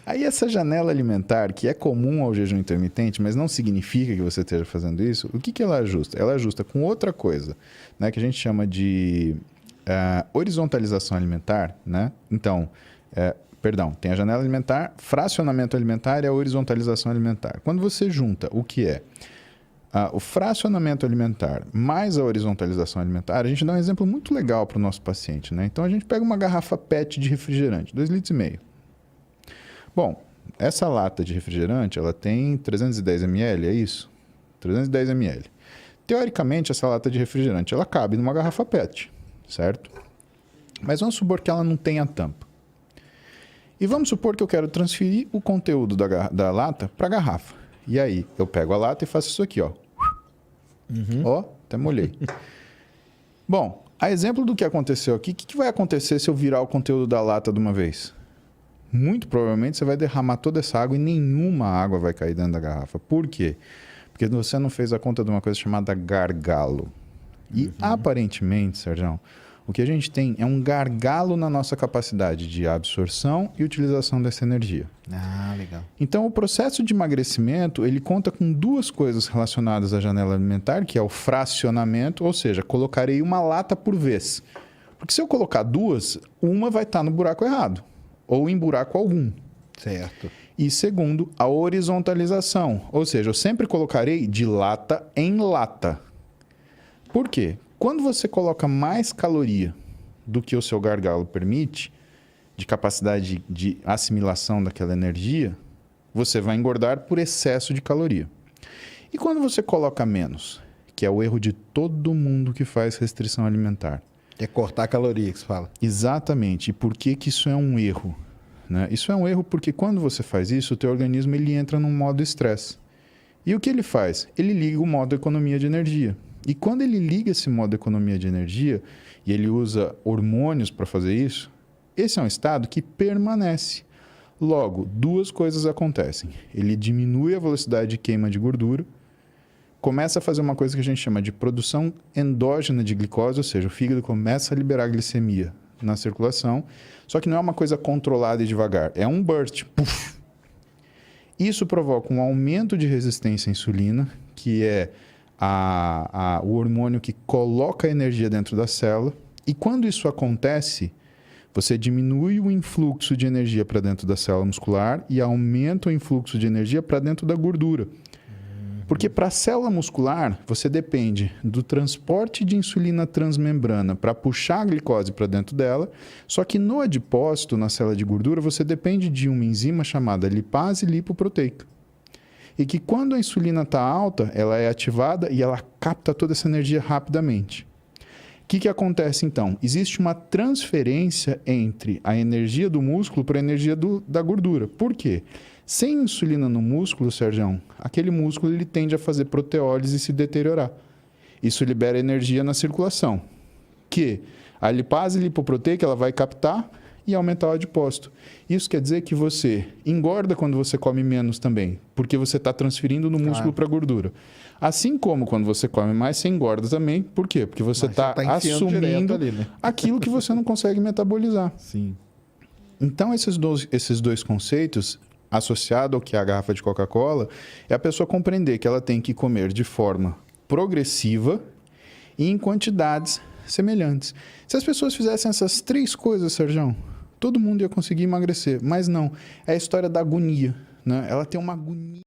Aí essa janela alimentar, que é comum ao jejum intermitente, mas não significa que você esteja fazendo isso, o que, que ela ajusta? Ela ajusta com outra coisa, né, que a gente chama de horizontalização alimentar, né? Então, perdão, tem a janela alimentar, fracionamento alimentar e a horizontalização alimentar. Quando você junta o que é o fracionamento alimentar mais a horizontalização alimentar, a gente dá um exemplo muito legal para o nosso paciente, né? Então, a gente pega uma garrafa PET de refrigerante, 2,5 litros. Bom, essa lata de refrigerante, ela tem 310 ml, é isso? 310 ml. Teoricamente, essa lata de refrigerante, ela cabe numa garrafa PET, certo? Mas vamos supor que ela não tenha tampa. E vamos supor que eu quero transferir o conteúdo da lata para a garrafa. E aí, eu pego a lata e faço isso aqui, ó. Ó, até molhei. Bom, a exemplo do que aconteceu aqui, o que vai acontecer se eu virar o conteúdo da lata de uma vez? Muito provavelmente você vai derramar toda essa água e nenhuma água vai cair dentro da garrafa. Por quê? Porque você não fez a conta de uma coisa chamada gargalo. E aparentemente, Sérgio, o que a gente tem é um gargalo na nossa capacidade de absorção e utilização dessa energia. Ah, legal. Então, o processo de emagrecimento, ele conta com duas coisas relacionadas à janela alimentar, que é o fracionamento, ou seja, colocarei uma lata por vez. Porque se eu colocar duas, uma vai estar no buraco errado, ou em buraco algum. Certo. E segundo, a horizontalização, ou seja, eu sempre colocarei de lata em lata. Por quê? Quando você coloca mais caloria do que o seu gargalo permite, de capacidade de assimilação daquela energia, você vai engordar por excesso de caloria. E quando você coloca menos, que é o erro de todo mundo que faz restrição alimentar. É cortar a caloria que você fala. Exatamente. E por que que isso é um erro? Né? Isso é um erro porque quando você faz isso, o teu organismo ele entra num modo estresse. E o que ele faz? Ele liga o modo economia de energia. E quando ele liga esse modo economia de energia e ele usa hormônios para fazer isso, esse é um estado que permanece. Logo, duas coisas acontecem. Ele diminui a velocidade de queima de gordura, começa a fazer uma coisa que a gente chama de produção endógena de glicose, ou seja, o fígado começa a liberar glicemia na circulação, só que não é uma coisa controlada e devagar, é um burst. Puff. Isso provoca um aumento de resistência à insulina, que é o hormônio que coloca a energia dentro da célula. E quando isso acontece, você diminui o influxo de energia para dentro da célula muscular e aumenta o influxo de energia para dentro da gordura. Porque para a célula muscular, você depende do transporte de insulina transmembrana para puxar a glicose para dentro dela, só que no adipócito, na célula de gordura, você depende de uma enzima chamada lipase lipoproteica. E que quando a insulina está alta, ela é ativada e ela capta toda essa energia rapidamente. O que acontece então? Existe uma transferência entre a energia do músculo para a energia da gordura. Por quê? Sem insulina no músculo, Sérgio, aquele músculo ele tende a fazer proteólise e se deteriorar. Isso libera energia na circulação, que a lipase lipoproteica ela vai captar e aumentar o adipócito. Isso quer dizer que você engorda quando você come menos também, porque você está transferindo no músculo para a gordura. Assim como quando você come mais, você engorda também. Por quê? Porque você está assumindo ali, né? Aquilo que você não consegue metabolizar. Sim. Então, esses dois conceitos, associado ao que é a garrafa de Coca-Cola, é a pessoa compreender que ela tem que comer de forma progressiva e em quantidades semelhantes. Se as pessoas fizessem essas três coisas, Sérgio, todo mundo ia conseguir emagrecer. Mas não. É a história da agonia, né? Ela tem uma agonia.